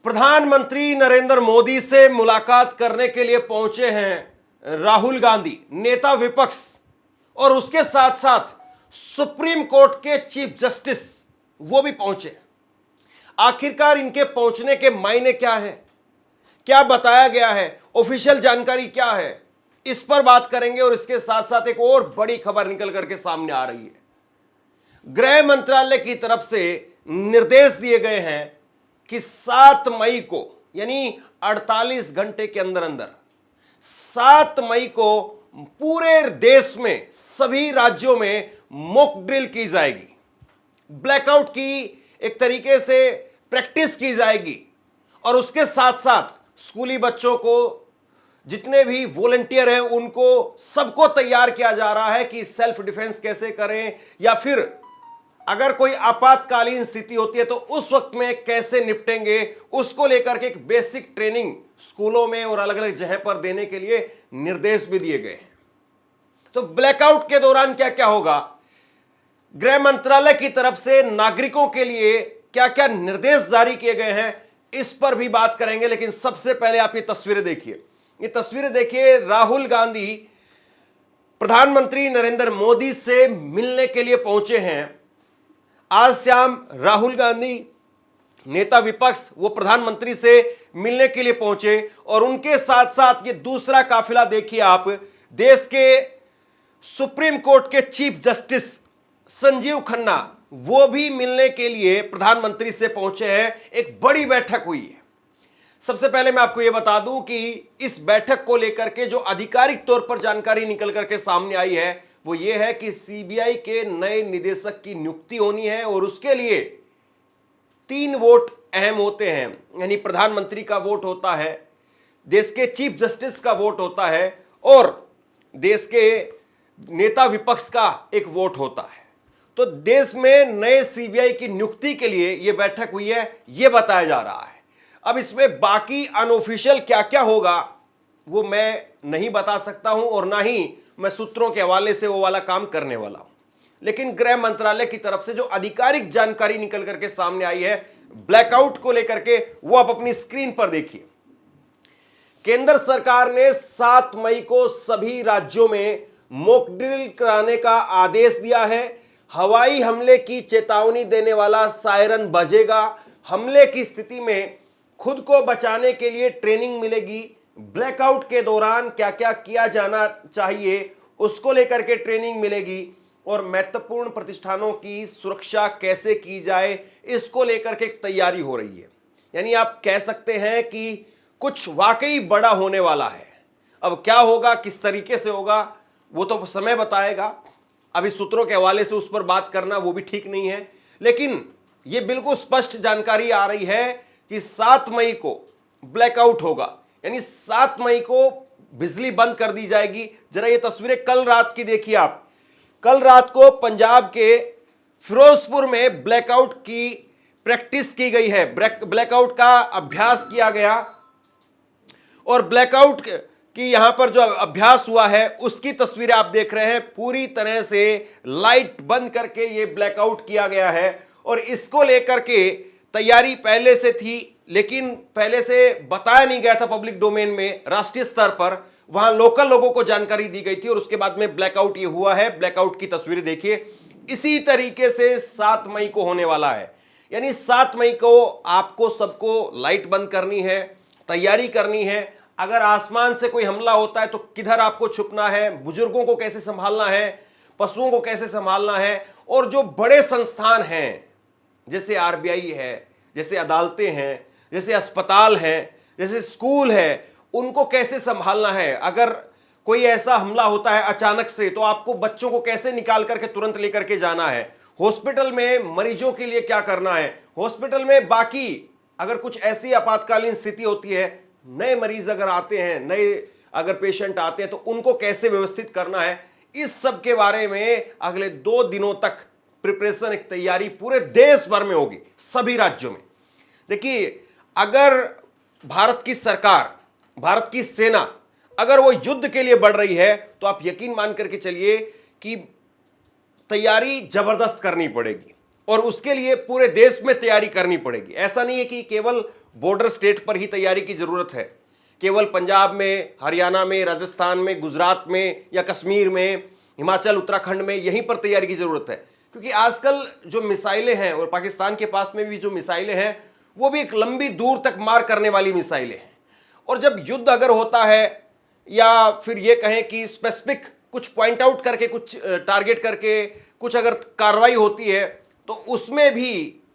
प्रधानमंत्री नरेंद्र मोदी से मुलाकात करने के लिए पहुंचे हैं राहुल गांधी, नेता विपक्ष, और उसके साथ साथ सुप्रीम कोर्ट के चीफ जस्टिस वो भी पहुंचे। आखिरकार इनके पहुंचने के मायने क्या है, क्या बताया गया है, ऑफिशियल जानकारी क्या है, इस पर बात करेंगे। और इसके साथ साथ एक और बड़ी खबर निकल करके सामने आ रही है। गृह मंत्रालय की तरफ से निर्देश दिए गए हैं कि 7 मई को, यानी 48 घंटे के अंदर अंदर 7 मई को पूरे देश में सभी राज्यों में मॉक ड्रिल की जाएगी, ब्लैकआउट की एक तरीके से प्रैक्टिस की जाएगी। और उसके साथ साथ स्कूली बच्चों को, जितने भी वॉलंटियर हैं, उनको सबको तैयार किया जा रहा है कि सेल्फ डिफेंस कैसे करें, या फिर अगर कोई आपातकालीन स्थिति होती है तो उस वक्त में कैसे निपटेंगे, उसको लेकर के एक बेसिक ट्रेनिंग स्कूलों में और अलग अलग जगह पर देने के लिए निर्देश भी दिए गए हैं। तो ब्लैकआउट के दौरान क्या क्या होगा, गृह मंत्रालय की तरफ से नागरिकों के लिए क्या क्या निर्देश जारी किए गए हैं, इस पर भी बात करेंगे। लेकिन सबसे पहले आप ये तस्वीरें देखिए, ये तस्वीरें देखिए। राहुल गांधी प्रधानमंत्री नरेंद्र मोदी से मिलने के लिए पहुंचे हैं। आज शाम राहुल गांधी, नेता विपक्ष, वो प्रधानमंत्री से मिलने के लिए पहुंचे। और उनके साथ साथ ये दूसरा काफिला देखिए आप, देश के सुप्रीम कोर्ट के चीफ जस्टिस संजीव खन्ना, वो भी मिलने के लिए प्रधानमंत्री से पहुंचे हैं। एक बड़ी बैठक हुई है। सबसे पहले मैं आपको यह बता दूं कि इस बैठक को लेकर के जो आधिकारिक तौर पर जानकारी निकल करके सामने आई है वो ये है कि सीबीआई के नए निदेशक की नियुक्ति होनी है। और उसके लिए 3 वोट अहम होते हैं, यानी प्रधानमंत्री का वोट होता है, देश के चीफ जस्टिस का वोट होता है, और देश के नेता विपक्ष का एक वोट होता है। तो देश में नए सीबीआई की नियुक्ति के लिए यह बैठक हुई है, यह बताया जा रहा है। अब इसमें बाकी अनऑफिशियल क्या क्या होगा वो मैं नहीं बता सकता हूं, और ना ही मैं सूत्रों के हवाले से वो वाला काम करने वाला हूं। लेकिन गृह मंत्रालय की तरफ से जो आधिकारिक जानकारी निकल करके सामने आई है ब्लैकआउट को लेकर के, वो आप अपनी स्क्रीन पर देखिए। केंद्र सरकार ने 7 मई को सभी राज्यों में मॉक ड्रिल कराने का आदेश दिया है। हवाई हमले की चेतावनी देने वाला सायरन बजेगा। हमले की स्थिति में खुद को बचाने के लिए ट्रेनिंग मिलेगी। ब्लैकआउट के दौरान क्या क्या किया जाना चाहिए उसको लेकर के ट्रेनिंग मिलेगी। और महत्वपूर्ण प्रतिष्ठानों की सुरक्षा कैसे की जाए इसको लेकर के एक तैयारी हो रही है। यानी आप कह सकते हैं कि कुछ वाकई बड़ा होने वाला है। अब क्या होगा, किस तरीके से होगा, वो तो समय बताएगा। अभी सूत्रों के हवाले से उस पर बात करना वो भी ठीक नहीं है। लेकिन ये बिल्कुल स्पष्ट जानकारी आ रही है कि 7 मई को ब्लैकआउट होगा, यानी 7 मई को बिजली बंद कर दी जाएगी। जरा ये तस्वीरें कल रात की देखिए आप। कल रात को पंजाब के फिरोजपुर में ब्लैकआउट की प्रैक्टिस की गई है, ब्लैकआउट का अभ्यास किया गया। और ब्लैकआउट की यहां पर जो अभ्यास हुआ है उसकी तस्वीरें आप देख रहे हैं। पूरी तरह से लाइट बंद करके ये ब्लैकआउट किया गया है। और इसको लेकर के तैयारी पहले से थी, लेकिन पहले से बताया नहीं गया था पब्लिक डोमेन में, राष्ट्रीय स्तर पर। वहां लोकल लोगों को जानकारी दी गई थी और उसके बाद में ब्लैकआउट ये हुआ है। ब्लैकआउट की तस्वीरें देखिए। इसी तरीके से 7 मई को होने वाला है, यानी 7 मई को आपको सबको लाइट बंद करनी है, तैयारी करनी है। अगर आसमान से कोई हमला होता है तो किधर आपको छुपना है, बुजुर्गों को कैसे संभालना है, पशुओं को कैसे संभालना है। और जो बड़े संस्थान हैं जैसे आरबीआई है, जैसे अदालतें हैं, जैसे अस्पताल हैं, जैसे स्कूल है, उनको कैसे संभालना है। अगर कोई ऐसा हमला होता है अचानक से तो आपको बच्चों को कैसे निकाल करके तुरंत लेकर के जाना है। हॉस्पिटल में मरीजों के लिए क्या करना है, हॉस्पिटल में बाकी अगर कुछ ऐसी आपातकालीन स्थिति होती है, नए मरीज अगर आते हैं, नए अगर पेशेंट आते हैं तो उनको कैसे व्यवस्थित करना है, इस सब के बारे में अगले 2 दिनों तक प्रिपरेशन, एक तैयारी पूरे देश भर में होगी, सभी राज्यों में। देखिए, अगर भारत की सरकार, भारत की सेना अगर वो युद्ध के लिए बढ़ रही है तो आप यकीन मान करके चलिए कि तैयारी जबरदस्त करनी पड़ेगी। और उसके लिए पूरे देश में तैयारी करनी पड़ेगी। ऐसा नहीं है कि केवल बॉर्डर स्टेट पर ही तैयारी की जरूरत है, केवल पंजाब में, हरियाणा में, राजस्थान में, गुजरात में या कश्मीर में, हिमाचल, उत्तराखंड में यहीं पर तैयारी की जरूरत है। क्योंकि आजकल जो मिसाइलें हैं, और पाकिस्तान के पास में भी जो मिसाइलें हैं, वो भी एक लंबी दूर तक मार करने वाली मिसाइलें हैं। और जब युद्ध अगर होता है, या फिर ये कहें कि स्पेसिफिक कुछ पॉइंट आउट करके, कुछ टारगेट करके कुछ अगर कार्रवाई होती है, तो उसमें भी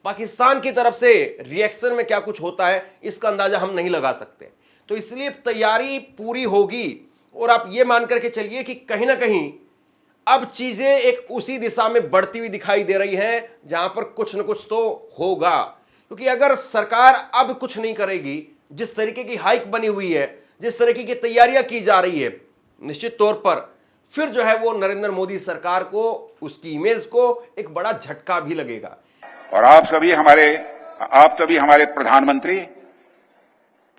पाकिस्तान की तरफ से रिएक्शन में क्या कुछ होता है, इसका अंदाजा हम नहीं लगा सकते। तो इसलिए तैयारी पूरी होगी, और आप ये मान करके चलिए कि कहीं ना कहीं अब चीजें एक उसी दिशा में बढ़ती हुई दिखाई दे रही हैं, जहां पर कुछ न कुछ तो होगा। क्योंकि अगर सरकार अब कुछ नहीं करेगी, जिस तरीके की हाइक बनी हुई है, जिस तरीके की तैयारियां की जा रही है, निश्चित तौर पर फिर जो है वो नरेंद्र मोदी सरकार को, उसकी इमेज को एक बड़ा झटका भी लगेगा। और आप सभी हमारे प्रधानमंत्री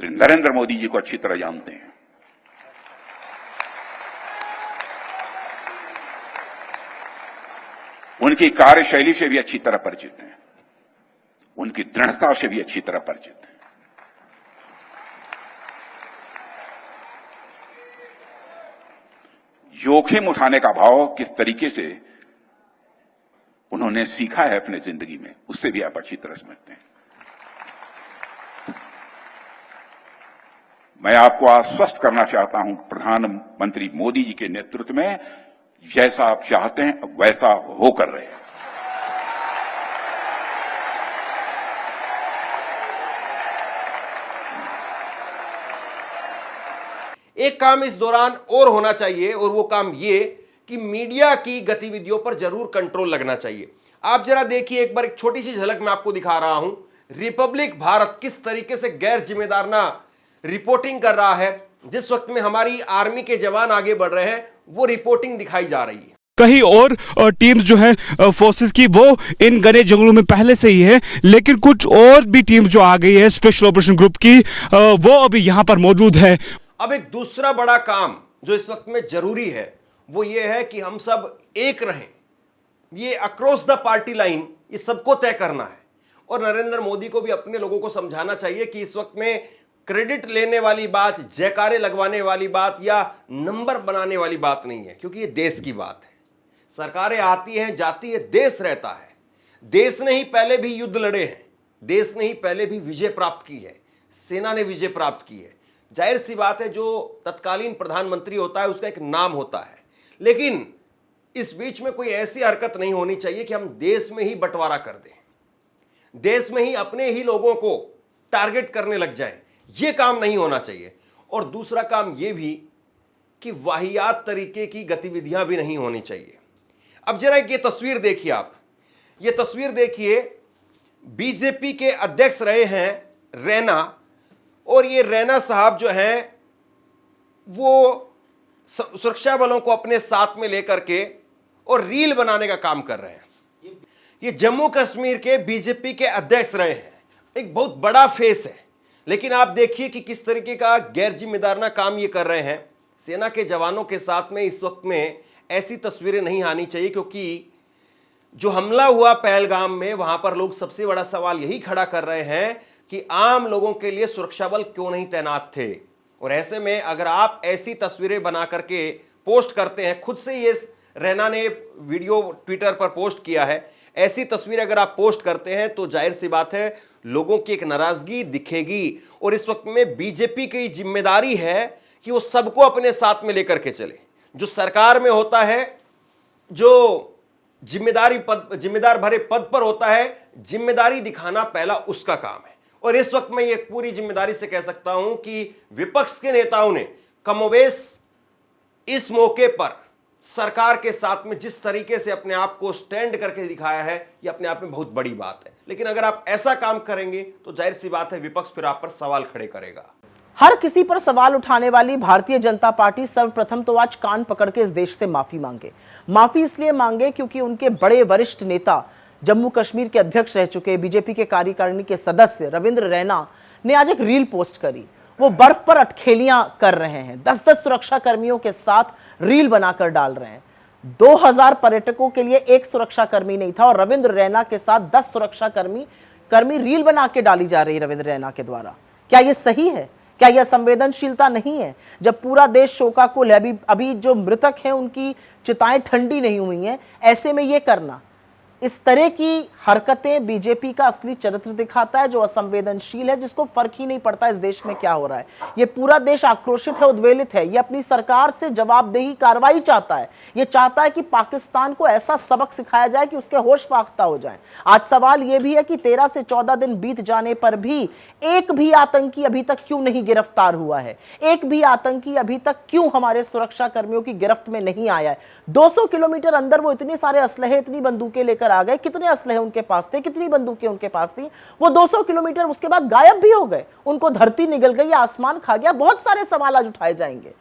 नरेंद्र मोदी जी को अच्छी तरह जानते हैं। उनकी कार्यशैली से भी अच्छी तरह परिचित हैं, उनकी दृढ़ता से भी अच्छी तरह परिचित हैं। जोखिम उठाने का भाव किस तरीके से उन्होंने सीखा है अपने जिंदगी में, उससे भी आप अच्छी तरह समझते हैं। मैं आपको आश्वस्त करना चाहता हूं, प्रधानमंत्री मोदी जी के नेतृत्व में जैसा आप चाहते हैं वैसा होकर रहे। एक काम इस दौरान और होना चाहिए, और वो काम ये कि मीडिया की गतिविधियों पर जरूर कंट्रोल लगना चाहिए। आप जरा देखिए, एक बार एक छोटी सी झलक मैं आपको दिखा रहा हूं, रिपब्लिक भारत किस तरीके से गैर जिम्मेदाराना रिपोर्टिंग कर रहा है। जिस वक्त में हमारी आर्मी के जवान आगे बढ़ रहे हैं, वो रिपोर्टिंग दिखाई जा रही है। कहीं और टीम्स जो है फोर्सेस की, वो इन घने जंगलों में पहले से ही है, लेकिन कुछ और भी टीम जो आ गई है स्पेशल ऑपरेशन ग्रुप की, वो अभी यहां पर मौजूद है। अब एक दूसरा बड़ा काम जो इस वक्त में जरूरी है, वो ये है कि हम सब एक रहें। ये अक्रॉस द पार्टी लाइन, ये सबको तय करना है। और नरेंद्र मोदी को भी अपने लोगों को समझाना चाहिए कि इस वक्त में क्रेडिट लेने वाली बात, जयकारे लगवाने वाली बात या नंबर बनाने वाली बात नहीं है, क्योंकि ये देश की बात है। सरकारें आती हैं, जाती है, देश रहता है। देश ने ही पहले भी युद्ध लड़े हैं, देश ने ही पहले भी विजय प्राप्त की है, सेना ने विजय प्राप्त की है। जाहिर सी बात है, जो तत्कालीन प्रधानमंत्री होता है उसका एक नाम होता है, लेकिन इस बीच में कोई ऐसी हरकत नहीं होनी चाहिए कि हम देश में ही बंटवारा कर दें, देश में ही अपने ही लोगों को टारगेट करने लग जाएं। यह काम नहीं होना चाहिए। और दूसरा काम यह भी कि वाहियात तरीके की गतिविधियां भी नहीं होनी चाहिए। अब जरा एक ये तस्वीर देखिए, आप ये तस्वीर देखिए, बीजेपी के अध्यक्ष रहे हैं रैना, और ये रैना साहब जो हैं वो सुरक्षा बलों को अपने साथ में लेकर के और रील बनाने का काम कर रहे हैं। ये जम्मू कश्मीर के बीजेपी के अध्यक्ष रहे हैं, एक बहुत बड़ा फेस है, लेकिन आप देखिए कि किस तरीके का गैर जिम्मेदाराना काम ये कर रहे हैं। सेना के जवानों के साथ में इस वक्त में ऐसी तस्वीरें नहीं आनी चाहिए, क्योंकि जो हमला हुआ पहलगाम में, वहां पर लोग सबसे बड़ा सवाल यही खड़ा कर रहे हैं कि आम लोगों के लिए सुरक्षा बल क्यों नहीं तैनात थे। और ऐसे में अगर आप ऐसी तस्वीरें बना करके पोस्ट करते हैं, खुद से ये रैना ने वीडियो ट्विटर पर पोस्ट किया है, ऐसी तस्वीरें अगर आप पोस्ट करते हैं तो जाहिर सी बात है लोगों की एक नाराजगी दिखेगी। और इस वक्त में बीजेपी की जिम्मेदारी है कि वो सबको अपने साथ में लेकर के चले। जो सरकार में होता है, जो जिम्मेदार भरे पद पर होता है, जिम्मेदारी दिखाना पहला उसका काम है। और इस वक्त मैं ये पूरी जिम्मेदारी से कह सकता हूं कि विपक्ष के नेताओं ने कमोबेश इस मौके पर सरकार के साथ में जिस तरीके से अपने आप को स्टैंड करके दिखाया है, ये अपने आप में बहुत बड़ी बात है। लेकिन अगर आप ऐसा काम करेंगे तो जाहिर सी बात है विपक्ष फिर आप पर सवाल खड़े करेगा। हर किसी पर सवाल उठाने वाली भारतीय जनता पार्टी सर्वप्रथम तो आज कान पकड़ के इस देश से माफी मांगे। माफी इसलिए मांगे क्योंकि उनके बड़े वरिष्ठ नेता, जम्मू कश्मीर के अध्यक्ष रह चुके बीजेपी के कार्यकारिणी के सदस्य रविंद्र रैना ने आज एक रील पोस्ट करी। वो बर्फ पर अटखेलियां कर रहे हैं, 10-10 सुरक्षा कर्मियों के साथ रील बनाकर डाल रहे हैं। 2000 पर्यटकों के लिए एक सुरक्षा कर्मी नहीं था और रविंद्र रैना के साथ 10 सुरक्षा कर्मी कर्मी रील बना के डाली जा रही रविंद्र रैना के द्वारा। क्या यह सही है? क्या यह संवेदनशीलता नहीं है? जब पूरा देश शोकाकुल है, अभी जो मृतक हैं उनकी चिताएं ठंडी नहीं हुई हैं, ऐसे में यह करना, इस तरह की हरकतें बीजेपी का असली चरित्र दिखाता है, जो असंवेदनशील है, जिसको फर्क ही नहीं पड़ता इस देश में क्या हो रहा है। ये पूरा देश आक्रोशित है, उद्वेलित है। ये अपनी सरकार से जवाबदेही कार्रवाई चाहता है। ये चाहता है कि पाकिस्तान को ऐसा सबक सिखाया जाए कि उसके होश फाख्ता हो जाए। आज सवाल यह भी है कि 13 से 14 दिन बीत जाने पर भी एक भी आतंकी अभी तक क्यों नहीं गिरफ्तार हुआ है? एक भी आतंकी अभी तक क्यों हमारे सुरक्षा कर्मियों की गिरफ्त में नहीं आया है? 200 किलोमीटर अंदर वो इतने सारे असलहे, इतनी बंदूकें लेकर आ गए। कितने असलहे उनके पास थे, कितनी बंदूकें उनके पास थी? वो 200 किलोमीटर उसके बाद गायब भी हो गए। उनको धरती निगल गई, आसमान खा गया। बहुत सारे सवाल आज उठाए जाएंगे।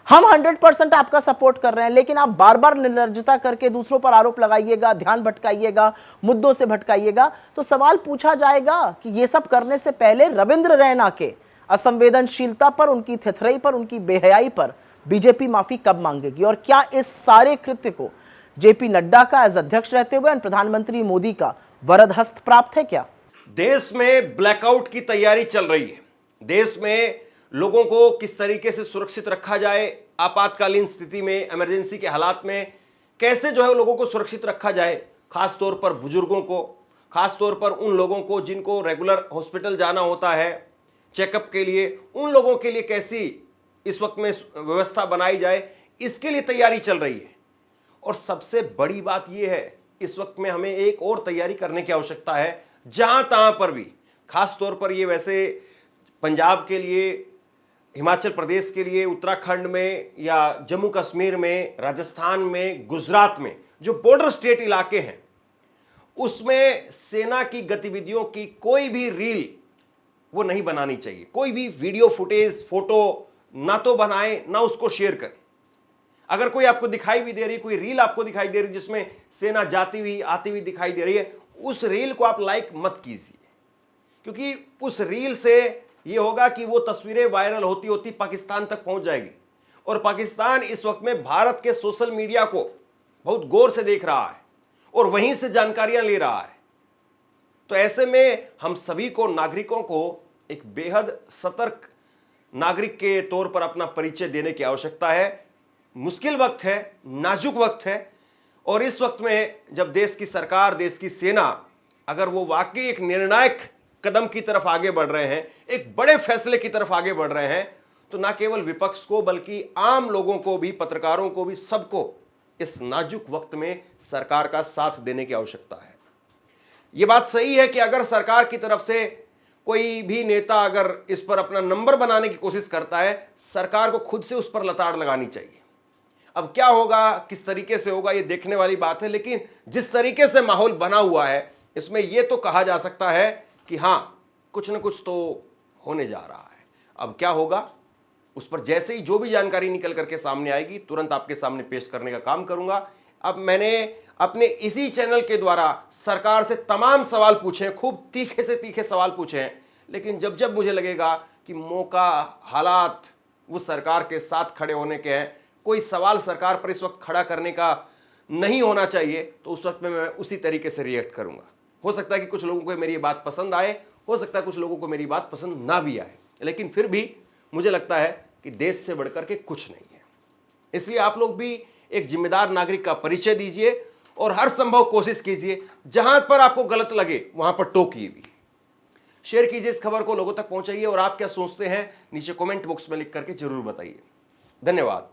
हम 100% आपका सपोर्ट कर रहे हैं, लेकिन आप बार बार निर्लज्जता करके दूसरों पर आरोप लगाइएगा, ध्यान भटकाइएगा, मुद्दों से भटकाइएगा, तो सवाल पूछा जाएगा कि ये सब करने से पहले रविंद्र रैना के असंवेदनशीलता पर, उनकी थिथरई पर, उनकी बेहयाई पर बीजेपी माफी कब मांगेगी? और क्या इस सारे कृत्य को जेपी नड्डा का एज अध्यक्ष रहते हुए प्रधानमंत्री मोदी का वरद हस्त प्राप्त है क्या? देश में ब्लैकआउट की तैयारी चल रही है। देश में लोगों को किस तरीके से सुरक्षित रखा जाए, आपातकालीन स्थिति में, इमरजेंसी के हालात में कैसे जो है लोगों को सुरक्षित रखा जाए, खासतौर पर बुजुर्गों को, खासतौर पर उन लोगों को जिनको रेगुलर हॉस्पिटल जाना होता है चेकअप के लिए, उन लोगों के लिए कैसी इस वक्त में व्यवस्था बनाई जाए, इसके लिए तैयारी चल रही है। और सबसे बड़ी बात यह है, इस वक्त में हमें एक और तैयारी करने की आवश्यकता है, जहां तहां पर भी, खासतौर पर ये वैसे पंजाब के लिए, हिमाचल प्रदेश के लिए, उत्तराखंड में या जम्मू कश्मीर में, राजस्थान में, गुजरात में जो बॉर्डर स्टेट इलाके हैं, उसमें सेना की गतिविधियों की कोई भी रील वो नहीं बनानी चाहिए। कोई भी वीडियो फुटेज, फोटो ना तो बनाएं, ना उसको शेयर करें। अगर कोई आपको दिखाई भी दे रही, कोई रील आपको दिखाई दे रही जिसमें सेना जाती हुई, आती हुई दिखाई दे रही है, उस रील को आप लाइक मत कीजिए, क्योंकि उस रील से यह होगा कि वो तस्वीरें वायरल होती होती पाकिस्तान तक पहुंच जाएगी। और पाकिस्तान इस वक्त में भारत के सोशल मीडिया को बहुत गौर से देख रहा है और वहीं से जानकारियां ले रहा है। तो ऐसे में हम सभी को, नागरिकों को, एक बेहद सतर्क नागरिक के तौर पर अपना परिचय देने की आवश्यकता है। मुश्किल वक्त है, नाजुक वक्त है, और इस वक्त में जब देश की सरकार, देश की सेना अगर वो वाकई एक निर्णायक कदम की तरफ आगे बढ़ रहे हैं, एक बड़े फैसले की तरफ आगे बढ़ रहे हैं, तो ना केवल विपक्ष को बल्कि आम लोगों को भी, पत्रकारों को भी, सबको इस नाजुक वक्त में सरकार का साथ देने की आवश्यकता है। यह बात सही है कि अगर सरकार की तरफ से कोई भी नेता अगर इस पर अपना नंबर बनाने की कोशिश करता है, सरकार को खुद से उस पर लताड़ लगानी चाहिए। अब क्या होगा, किस तरीके से होगा, ये देखने वाली बात है, लेकिन जिस तरीके से माहौल बना हुआ है, इसमें यह तो कहा जा सकता है कि हां, कुछ न कुछ तो होने जा रहा है। अब क्या होगा, उस पर जैसे ही जो भी जानकारी निकल करके सामने आएगी, तुरंत आपके सामने पेश करने का काम करूंगा। अब मैंने अपने इसी चैनल के द्वारा सरकार से तमाम सवाल पूछे हैं, खूब तीखे से तीखे सवाल पूछे हैं, लेकिन जब जब मुझे लगेगा कि मौका, हालात वो सरकार के साथ खड़े होने के हैं, कोई सवाल सरकार पर इस वक्त खड़ा करने का नहीं होना चाहिए, तो उस वक्त में मैं उसी तरीके से रिएक्ट करूंगा। हो सकता है कि कुछ लोगों को मेरी ये बात पसंद आए, हो सकता है कुछ लोगों को मेरी बात पसंद ना भी आए, लेकिन फिर भी मुझे लगता है कि देश से बढ़कर के कुछ नहीं है। इसलिए आप लोग भी एक जिम्मेदार नागरिक का परिचय दीजिए और हर संभव कोशिश कीजिए, जहां पर आपको गलत लगे वहां पर टोकिए भी, शेयर कीजिए इस खबर को, लोगों तक पहुंचाइए। और आप क्या सोचते हैं नीचे कमेंट बॉक्स में लिख करके जरूर बताइए। धन्यवाद।